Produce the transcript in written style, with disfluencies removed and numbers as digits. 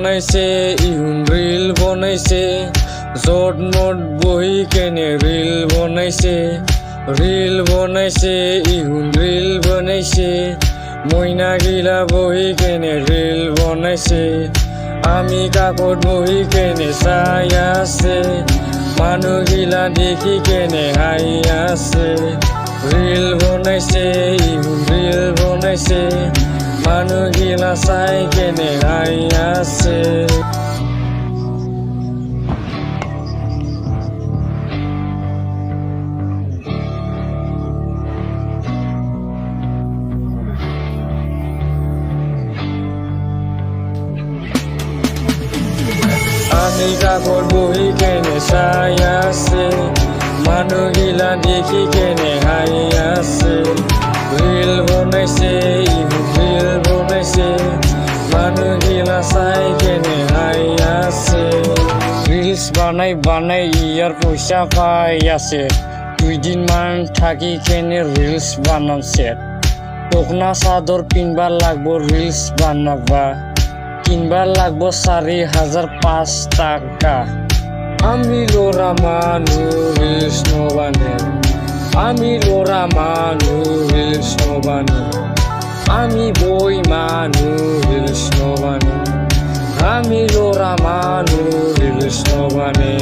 বনাইছে ইহুন রিল বনাইছে জট মট বহি কেনে রিল বনাইছে ইহুন রিল বনাইছে মইনা গিলা বহি কেনে রিল বনাইছে আমি কাকত বহি কেনে চাই আছে মানুহ গিলা দেখি কেনে হাই আছে রিল বনাইছে ইহুন রিল বনাইছে মানুহ গিলা চাই কেনে হাই আছে। আমি কাকত বহি কেনে চাই আছে মানুহ গিলা দেখি কেনে হাই আছে রিল বনাইছে ইহুন রিল বনাইছে মানুহ গিলা চাই কেনে হাই আছে। রিলস বানাই ইয়ার পয়সা পাই আছে 2 দিন মান থাকি কেনে রিলস বানামছে টকনা চাদর কিনবার লাগবো রিলস বানাবা কিনবার লাগবো 4,500 টাকা। আমি লোরা মানু রিলস নবানে আমি লোরা মানু রিলস নবানে আমি বই মানু রিলস নবানে আমি লোরা মানু রিলস নবানে।